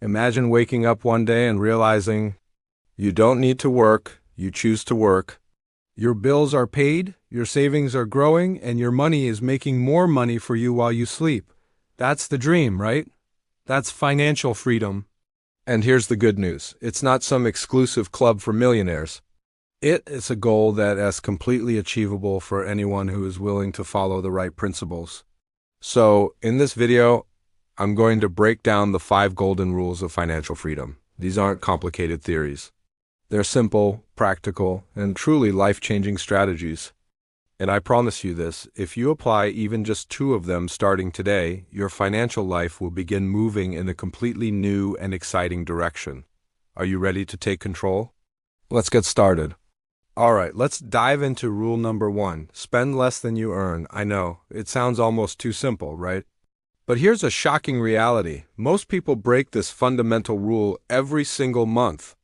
Imagine waking up one day and realizing you don't need to work, you choose to work. Your bills are paid, your savings are growing, and your money is making more money for you while you sleep. That's the dream, right? That's financial freedom. And here's the good news. It's not some exclusive club for millionaires. It is a goal that is completely achievable for anyone who is willing to follow the right principles. So, in this video, I'm going to break down the 5 golden rules of financial freedom. These aren't complicated theories. They're simple, practical, and truly life-changing strategies. And I promise you this, if you apply even just 2 of them starting today, your financial life will begin moving in a completely new and exciting direction. Are you ready to take control? Let's get started. All right, let's dive into rule number 1. Spend less than you earn. I know, it sounds almost too simple, right? But here's a shocking reality. Most people break this fundamental rule every single month.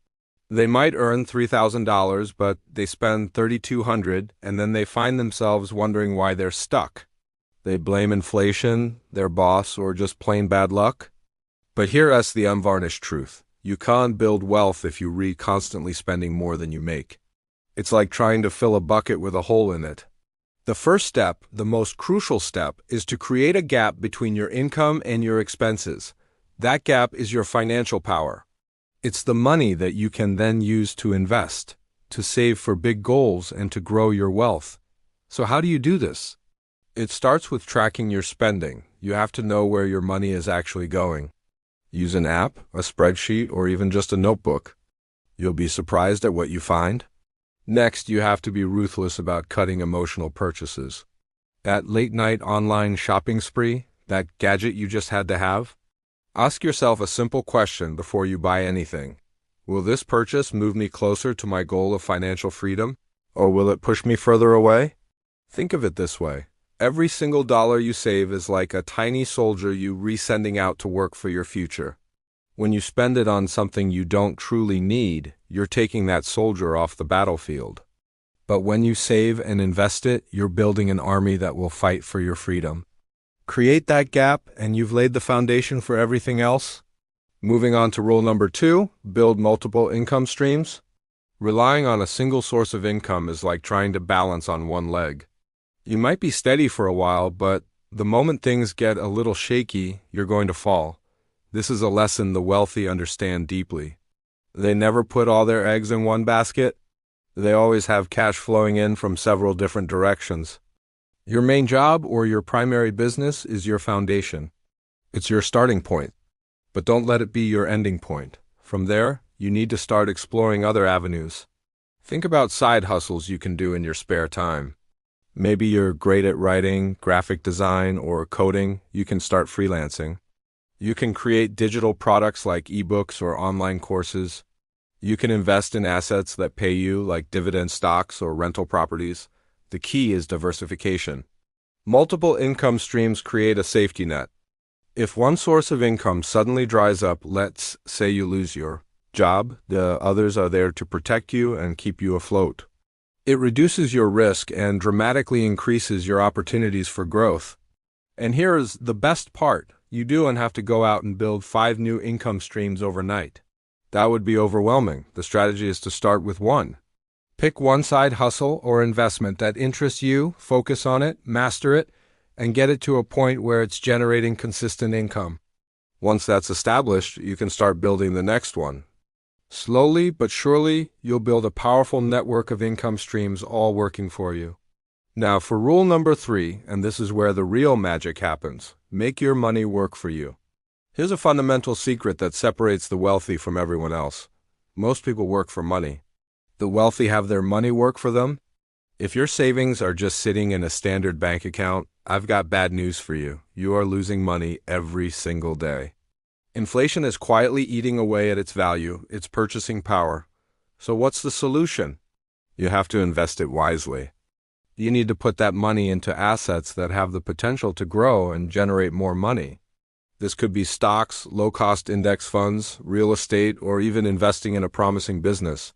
They might earn $3,000, but they spend $3,200, and then they find themselves wondering why they're stuck. They blame inflation, their boss, or just plain bad luck. But here's the unvarnished truth. You can't build wealth if you constantly spending more than you make. It's like trying to fill a bucket with a hole in it. The first step, the most crucial step, is to create a gap between your income and your expenses. That gap is your financial power. It's the money that you can then use to invest, to save for big goals, and to grow your wealth. So how do you do this? It starts with tracking your spending. You have to know where your money is actually going. Use an app, a spreadsheet, or even just a notebook. You'll be surprised at what you find. Next, you have to be ruthless about cutting emotional purchases. That late-night online shopping spree, that gadget you just had to have? Ask yourself a simple question before you buy anything. Will this purchase move me closer to my goal of financial freedom, or will it push me further away? Think of it this way. Every single dollar you save is like a tiny soldier you resending out to work for your future. When you spend it on something you don't truly need, you're taking that soldier off the battlefield. But when you save and invest it, you're building an army that will fight for your freedom. Create that gap, and you've laid the foundation for everything else. Moving on to rule number 2, build multiple income streams. Relying on a single source of income is like trying to balance on one leg. You might be steady for a while, but the moment things get a little shaky, you're going to fall. This is a lesson the wealthy understand deeply. They never put all their eggs in one basket. They always have cash flowing in from several different directions. Your main job or your primary business is your foundation. It's your starting point. But don't let it be your ending point. From there, you need to start exploring other avenues. Think about side hustles you can do in your spare time. Maybe you're great at writing, graphic design, or coding. You can start freelancing. You can create digital products like ebooks or online courses. You can invest in assets that pay you like dividend stocks or rental properties. The key is diversification. Multiple income streams create a safety net. If one source of income suddenly dries up, let's say you lose your job, the others are there to protect you and keep you afloat. It reduces your risk and dramatically increases your opportunities for growth. And here is the best part. You don't have to go out and build 5 new income streams overnight. That would be overwhelming. The strategy is to start with 1. Pick one side hustle or investment that interests you, focus on it, master it, and get it to a point where it's generating consistent income. Once that's established, you can start building the next one. Slowly but surely, you'll build a powerful network of income streams all working for you. Now for rule number 3, and this is where the real magic happens. Make your money work for you. Here's a fundamental secret that separates the wealthy from everyone else. Most people work for money. The wealthy have their money work for them. If your savings are just sitting in a standard bank account, I've got bad news for you. You are losing money every single day. Inflation is quietly eating away at its value, its purchasing power. So what's the solution? You have to invest it wisely. You need to put that money into assets that have the potential to grow and generate more money. This could be stocks, low-cost index funds, real estate, or even investing in a promising business.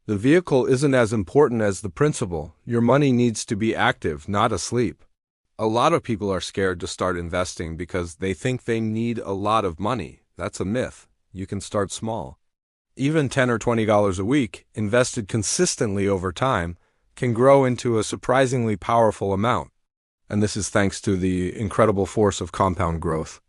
The vehicle isn't as important as the principle. Your money needs to be active, not asleep. A lot of people are scared to start investing because they think they need a lot of money. That's a myth. you can start small. Even $10 or $20 a week, invested consistently over time, can grow into a surprisingly powerful amount. And this is thanks to the incredible force of compound growth.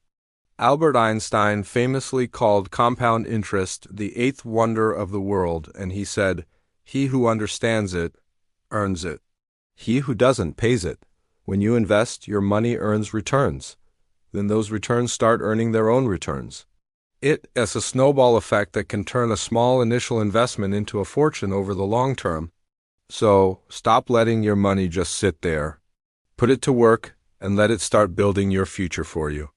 Albert Einstein famously called compound interest the eighth wonder of the world, and he said, "He who understands it, earns it. He who doesn't pays it." When you invest, your money earns returns. Then those returns start earning their own returns. It is a snowball effect that can turn a small initial investment into a fortune over the long term. So, stop letting your money just sit there. Put it to work and let it start building your future for you.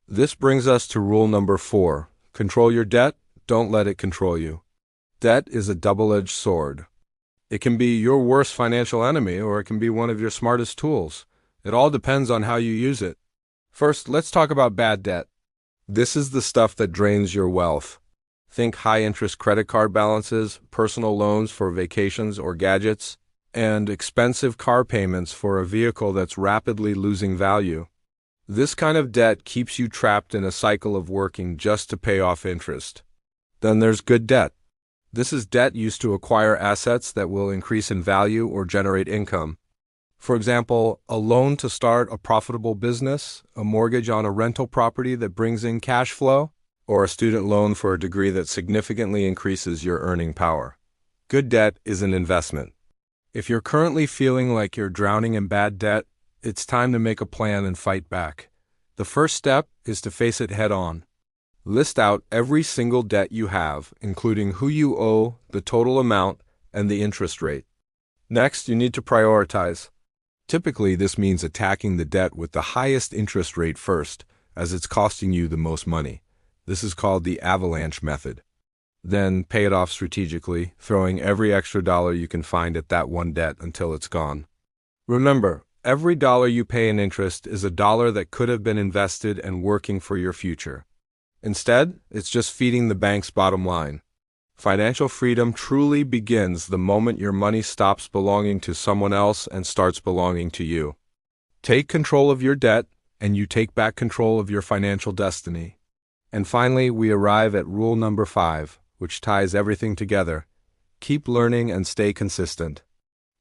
This brings us to rule number 4. Control your debt, don't let it control you. Debt is a double-edged sword. It can be your worst financial enemy, or it can be one of your smartest tools. It all depends on how you use it. First, let's talk about bad debt. This is the stuff that drains your wealth. Think high-interest credit card balances, personal loans for vacations or gadgets, and expensive car payments for a vehicle that's rapidly losing value. This kind of debt keeps you trapped in a cycle of working just to pay off interest. Then there's good debt. This is debt used to acquire assets that will increase in value or generate income. For example, a loan to start a profitable business, a mortgage on a rental property that brings in cash flow, or a student loan for a degree that significantly increases your earning power. Good debt is an investment. If you're currently feeling like you're drowning in bad debt, it's time to make a plan and fight back. The first step is to face it head on. List out every single debt you have, including who you owe, the total amount, and the interest rate. Next, you need to prioritize. Typically, this means attacking the debt with the highest interest rate first, as it's costing you the most money. This is called the avalanche method. Then pay it off strategically, throwing every extra dollar you can find at that one debt until it's gone. Remember, every dollar you pay in interest is a dollar that could have been invested and working for your future. Instead, it's just feeding the bank's bottom line. Financial freedom truly begins the moment your money stops belonging to someone else and starts belonging to you. Take control of your debt, and you take back control of your financial destiny. And finally, we arrive at rule number 5, which ties everything together. Keep learning and stay consistent.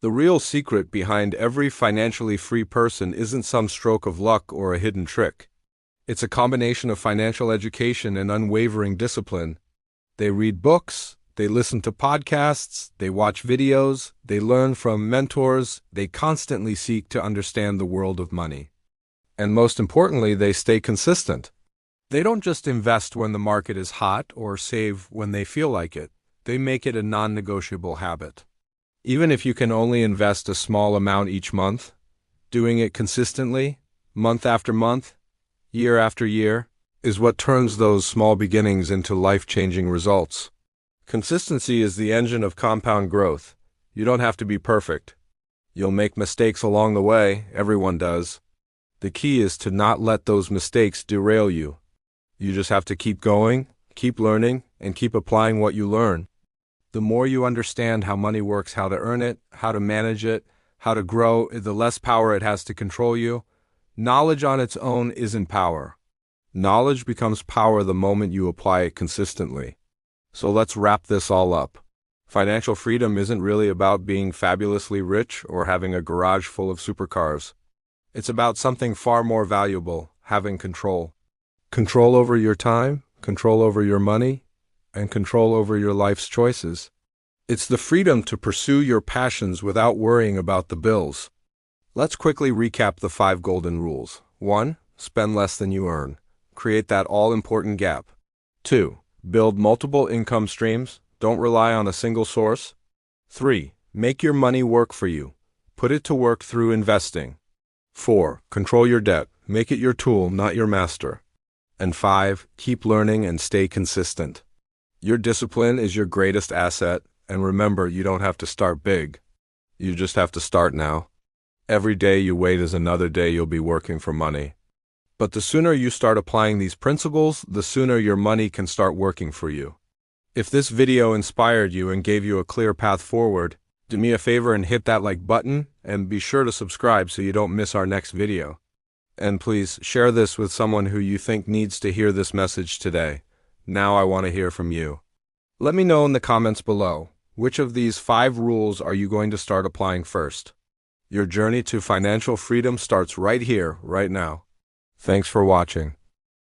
The real secret behind every financially free person isn't some stroke of luck or a hidden trick. It's a combination of financial education and unwavering discipline. They read books, they listen to podcasts, they watch videos, they learn from mentors, they constantly seek to understand the world of money. And most importantly, they stay consistent. They don't just invest when the market is hot or save when they feel like it. They make it a non-negotiable habit. Even if you can only invest a small amount each month, doing it consistently, month after month, year after year, is what turns those small beginnings into life-changing results. Consistency is the engine of compound growth. You don't have to be perfect. You'll make mistakes along the way, everyone does. The key is to not let those mistakes derail you. You just have to keep going, keep learning, and keep applying what you learn. The more you understand how money works, how to earn it, how to manage it, how to grow, the less power it has to control you. Knowledge on its own isn't power. Knowledge becomes power the moment you apply it consistently. So let's wrap this all up. Financial freedom isn't really about being fabulously rich or having a garage full of supercars. It's about something far more valuable, having control. Control over your time, control over your money, and control over your life's choices. It's the freedom to pursue your passions without worrying about the bills. Let's quickly recap the 5 golden rules. 1. Spend less than you earn. Create that all-important gap. 2. Build multiple income streams. Don't rely on a single source. 3. Make your money work for you. Put it to work through investing. 4. Control your debt. Make it your tool, not your master. And 5. Keep learning and stay consistent. Your discipline is your greatest asset, and remember, you don't have to start big. You just have to start now. Every day you wait is another day you'll be working for money. But the sooner you start applying these principles, the sooner your money can start working for you. If this video inspired you and gave you a clear path forward, do me a favor and hit that like button, and be sure to subscribe so you don't miss our next video. And please share this with someone who you think needs to hear this message today. Now I want to hear from you. Let me know in the comments below, which of these 5 rules are you going to start applying first? Your journey to financial freedom starts right here, right now. Thanks for watching.